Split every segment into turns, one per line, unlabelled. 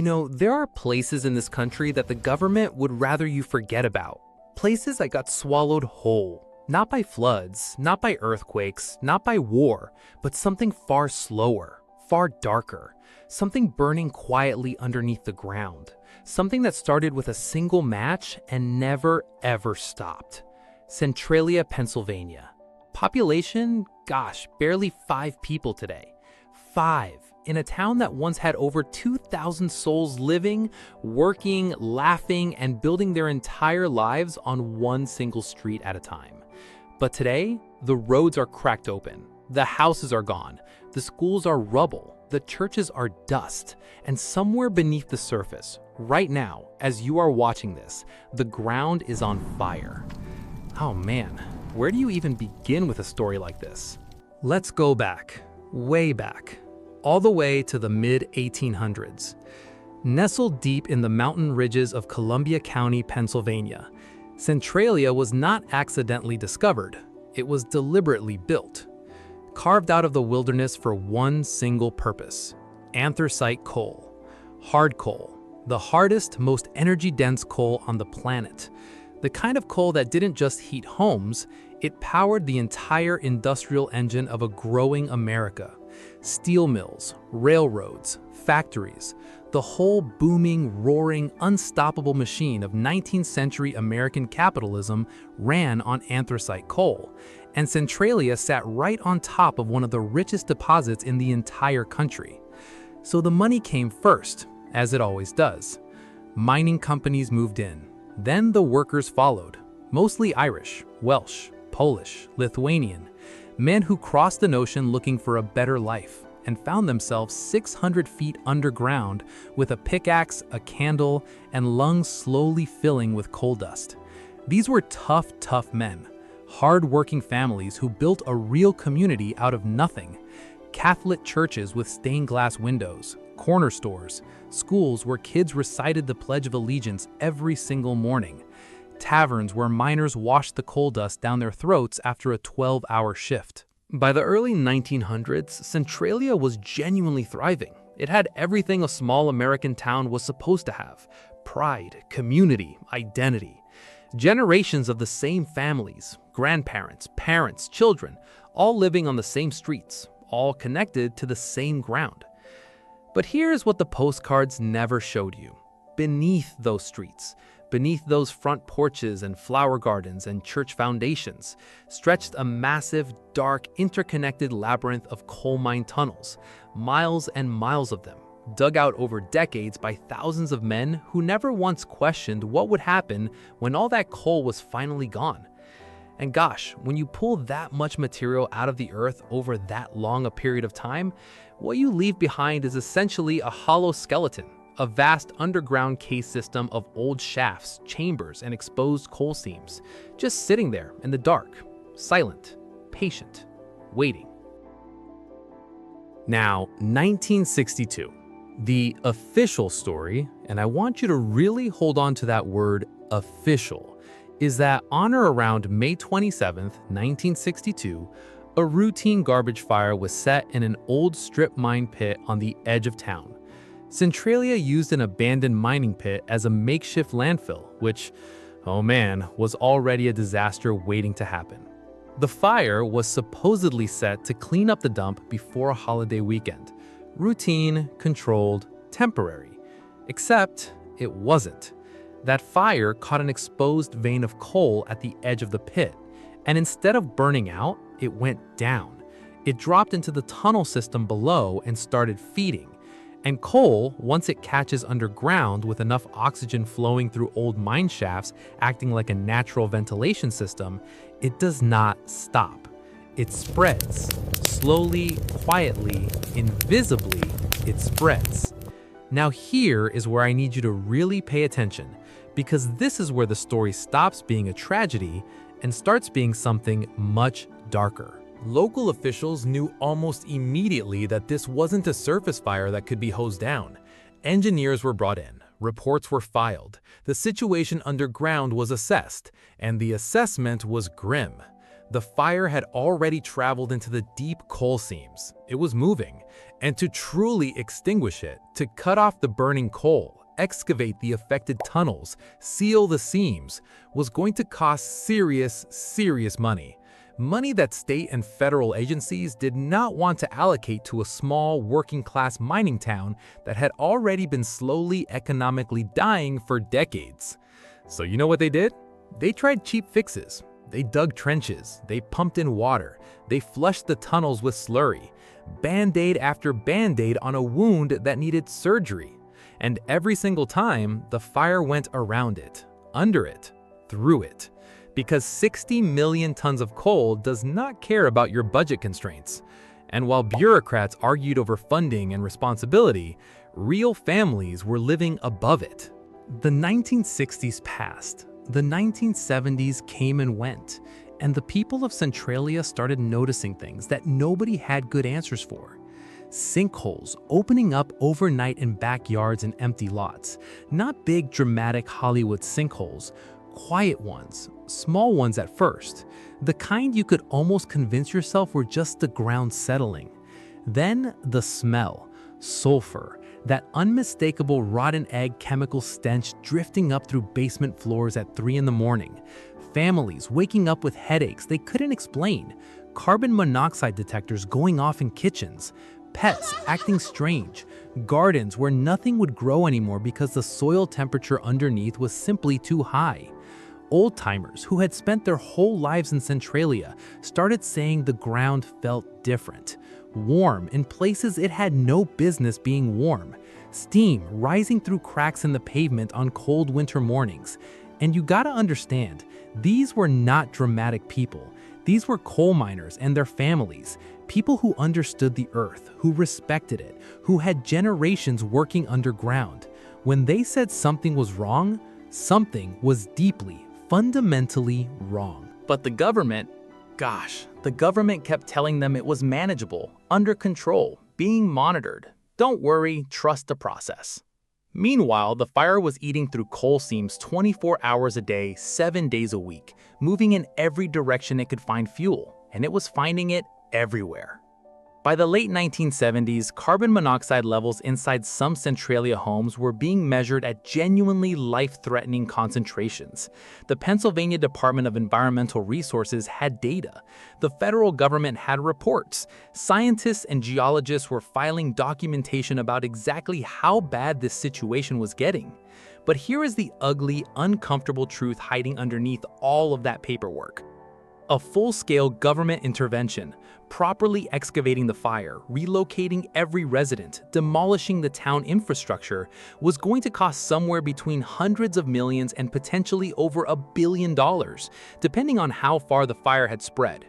There are places in this country that the government would rather you forget about. Places that got swallowed whole. Not by floods, not by earthquakes, not by war, but something far slower, far darker. Something burning quietly underneath the ground. Something that started with a single match and never ever stopped. Centralia, Pennsylvania. Population, gosh, barely 5 people today. 5. In a town that once had over 2,000 souls living, working, laughing, and building their entire lives on one single street at a time. But today, the roads are cracked open, the houses are gone, the schools are rubble, the churches are dust, and somewhere beneath the surface, right now, as you are watching this, the ground is on fire. Oh man, where do you even begin with a story like this? Let's go back, way back, all the way to the mid-1800s. Nestled deep in the mountain ridges of Columbia County, Pennsylvania, Centralia was not accidentally discovered. It was deliberately built, carved out of the wilderness for one single purpose: anthracite coal. Hard coal, the hardest, most energy-dense coal on the planet. The kind of coal that didn't just heat homes, it powered the entire industrial engine of a growing America. Steel mills, railroads, factories, the whole booming, roaring, unstoppable machine of 19th century American capitalism ran on anthracite coal, and Centralia sat right on top of one of the richest deposits in the entire country. So the money came first, as it always does. Mining companies moved in. Then the workers followed, mostly Irish, Welsh, Polish, Lithuanian, men who crossed the ocean looking for a better life and found themselves 600 feet underground with a pickaxe, a candle, and lungs slowly filling with coal dust. These were tough men, hard-working families who built a real community out of nothing. Catholic churches with stained glass windows, corner stores, schools where kids recited the Pledge of Allegiance every single morning, taverns where miners washed the coal dust down their throats after a 12-hour shift. By the early 1900s, Centralia was genuinely thriving. It had everything a small American town was supposed to have: pride, community, identity. Generations of the same families, grandparents, parents, children, all living on the same streets, all connected to the same ground. But here's what the postcards never showed you. Beneath those streets, beneath those front porches and flower gardens and church foundations, stretched a massive, dark, interconnected labyrinth of coal mine tunnels, miles and miles of them, dug out over decades by thousands of men who never once questioned what would happen when all that coal was finally gone. And gosh, when you pull that much material out of the earth over that long a period of time, what you leave behind is essentially a hollow skeleton, a vast underground cave system of old shafts, chambers, and exposed coal seams, just sitting there in the dark, silent, patient, waiting. Now, 1962, the official story, and I want you to really hold on to that word official, is that on or around May 27, 1962, a routine garbage fire was set in an old strip mine pit on the edge of town. Centralia used an abandoned mining pit as a makeshift landfill, which, oh man, was already a disaster waiting to happen. The fire was supposedly set to clean up the dump before a holiday weekend. Routine, controlled, temporary. Except it wasn't. That fire caught an exposed vein of coal at the edge of the pit, and instead of burning out, it went down. It dropped into the tunnel system below and started feeding. And coal, once it catches underground with enough oxygen flowing through old mine shafts acting like a natural ventilation system, it does not stop. It spreads. Slowly, quietly, invisibly, it spreads. Now here is where I need you to really pay attention, because this is where the story stops being a tragedy and starts being something much darker. Local officials knew almost immediately that this wasn't a surface fire that could be hosed down. Engineers were brought in, reports were filed, the situation underground was assessed, and the assessment was grim. The fire had already traveled into the deep coal seams. It was moving, And to truly extinguish it, to cut off the burning coal, excavate the affected tunnels, seal the seams, was going to cost serious money. Money that state and federal agencies did not want to allocate to a small, working-class mining town that had already been slowly economically dying for decades. So you know what they did? They tried cheap fixes. They dug trenches, they pumped in water, they flushed the tunnels with slurry, Band-Aid after Band-Aid on a wound that needed surgery. And every single time, the fire went around it, under it, through it. Because 60 million tons of coal does not care about your budget constraints. And while bureaucrats argued over funding and responsibility, real families were living above it. The 1960s passed. The 1970s came and went, and the people of Centralia started noticing things that nobody had good answers for. Sinkholes opening up overnight in backyards and empty lots. Not big, dramatic Hollywood sinkholes, quiet ones, small ones at first, the kind you could almost convince yourself were just the ground settling. Then the smell, sulfur, that unmistakable rotten egg chemical stench drifting up through basement floors at 3 in the morning. Families waking up with headaches they couldn't explain. Carbon monoxide detectors going off in kitchens. Pets acting strange. Gardens where nothing would grow anymore because the soil temperature underneath was simply too high. Old-timers who had spent their whole lives in Centralia started saying the ground felt different. Warm in places it had no business being warm. Steam rising through cracks in the pavement on cold winter mornings. And you gotta understand, these were not dramatic people. These were coal miners and their families, people who understood the earth, who respected it, who had generations working underground. When they said something was wrong, something was deeply, fundamentally wrong. But the government, the government kept telling them it was manageable, under control, being monitored. Don't worry, trust the process. Meanwhile, the fire was eating through coal seams 24 hours a day, 7 days a week, moving in every direction it could find fuel, and it was finding it everywhere. By the late 1970s, carbon monoxide levels inside some Centralia homes were being measured at genuinely life-threatening concentrations. The Pennsylvania Department of Environmental Resources had data. The federal government had reports. Scientists and geologists were filing documentation about exactly how bad this situation was getting. But here is the ugly, uncomfortable truth hiding underneath all of that paperwork. A full-scale government intervention, properly excavating the fire, relocating every resident, demolishing the town infrastructure, was going to cost somewhere between hundreds of millions and potentially over $1 billion, depending on how far the fire had spread.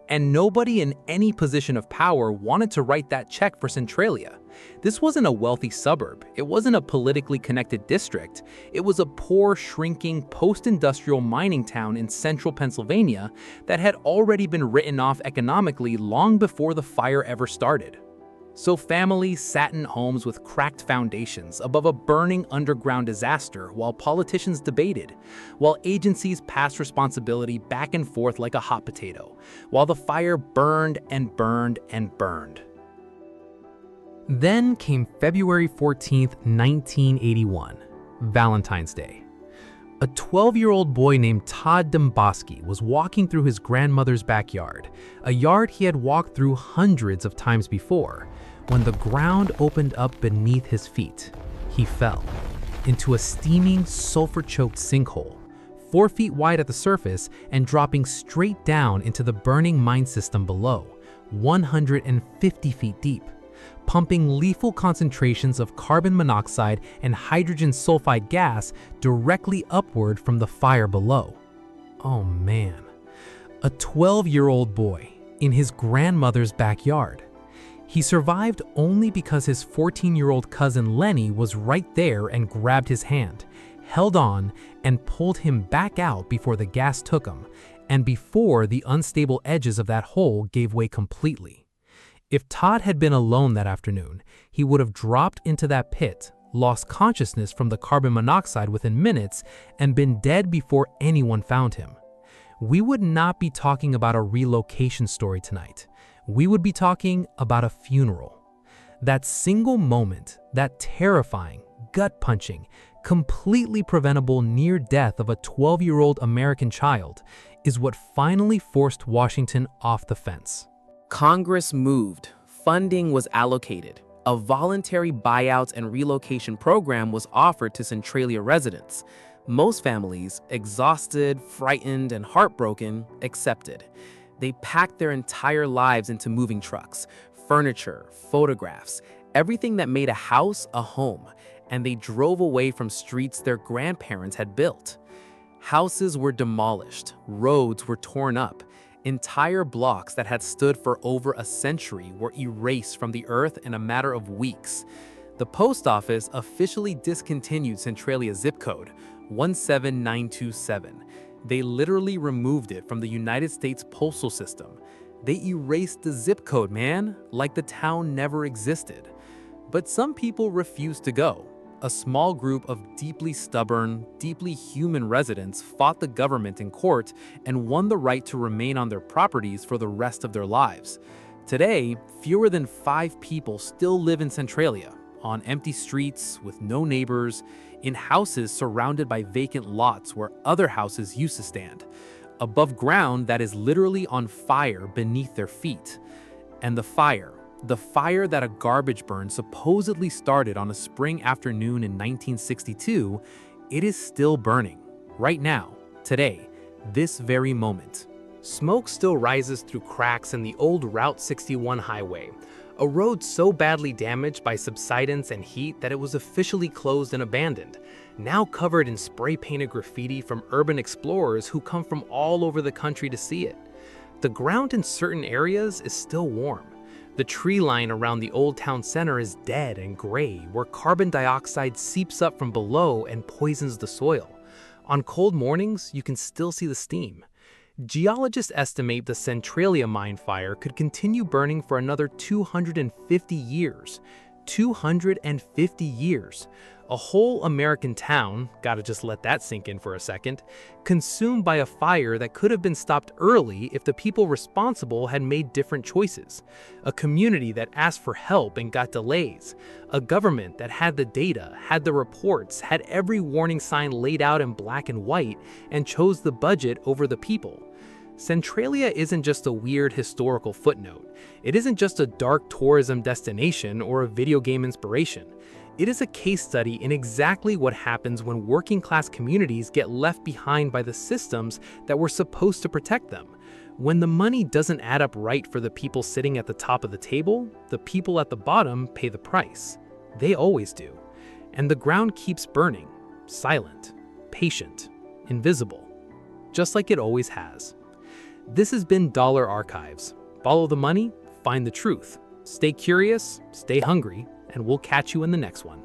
And nobody in any position of power wanted to write that check for Centralia. This wasn't a wealthy suburb. It wasn't a politically connected district. It was a poor, shrinking, post-industrial mining town in central Pennsylvania that had already been written off economically long before the fire ever started. So families sat in homes with cracked foundations above a burning underground disaster while politicians debated, while agencies passed responsibility back and forth like a hot potato, while the fire burned and burned and burned. Then came February 14th, 1981, Valentine's Day. A 12-year-old boy named Todd Demboski was walking through his grandmother's backyard, a yard he had walked through hundreds of times before, when the ground opened up beneath his feet. He fell into a steaming, sulfur-choked sinkhole, 4 feet wide at the surface and dropping straight down into the burning mine system below, 150 feet deep, pumping lethal concentrations of carbon monoxide and hydrogen sulfide gas directly upward from the fire below. Oh man, a 12-year-old boy in his grandmother's backyard. He survived only because his 14-year-old cousin Lenny was right there and grabbed his hand, held on, and pulled him back out before the gas took him, and before the unstable edges of that hole gave way completely. If Todd had been alone that afternoon, he would have dropped into that pit, lost consciousness from the carbon monoxide within minutes, and been dead before anyone found him. We would not be talking about a relocation story tonight. We would be talking about a funeral. That single moment, that terrifying, gut-punching, completely preventable near death of a 12-year-old American child is what finally forced Washington off the fence.
Congress moved, funding was allocated, a voluntary buyout and relocation program was offered to Centralia residents. Most families, exhausted, frightened, and heartbroken, accepted. They packed their entire lives into moving trucks, furniture, photographs, everything that made a house a home, and they drove away from streets their grandparents had built. Houses were demolished, roads were torn up, entire blocks that had stood for over a century were erased from the earth in a matter of weeks. The post office officially discontinued Centralia's zip code, 17927. They literally removed it from the United States postal system. They erased the zip code, man, like the town never existed. But some people refused to go. A small group of deeply stubborn, deeply human residents fought the government in court and won the right to remain on their properties for the rest of their lives. Today, fewer than 5 people still live in Centralia, on empty streets with no neighbors, in houses surrounded by vacant lots where other houses used to stand, above ground that is literally on fire beneath their feet. And the fire that a garbage burn supposedly started on a spring afternoon in 1962, it is still burning, right now, today, this very moment. Smoke still rises through cracks in the old Route 61 highway, a road so badly damaged by subsidence and heat that it was officially closed and abandoned, now covered in spray-painted graffiti from urban explorers who come from all over the country to see it. The ground in certain areas is still warm. The tree line around the old town center is dead and gray, where carbon dioxide seeps up from below and poisons the soil. On cold mornings, you can still see the steam. Geologists estimate the Centralia mine fire could continue burning for another 250 years. 250 years. A whole American town, gotta just let that sink in for a second, consumed by a fire that could have been stopped early if the people responsible had made different choices. A community that asked for help and got delays. A government that had the data, had the reports, had every warning sign laid out in black and white, and chose the budget over the people. Centralia isn't just a weird historical footnote. It isn't just a dark tourism destination or a video game inspiration. It is a case study in exactly what happens when working-class communities get left behind by the systems that were supposed to protect them. When the money doesn't add up right for the people sitting at the top of the table, the people at the bottom pay the price. They always do. And the ground keeps burning, silent, patient, invisible, just like it always has. This has been Dollar Archives. Follow the money, find the truth. Stay curious, stay hungry, and we'll catch you in the next one.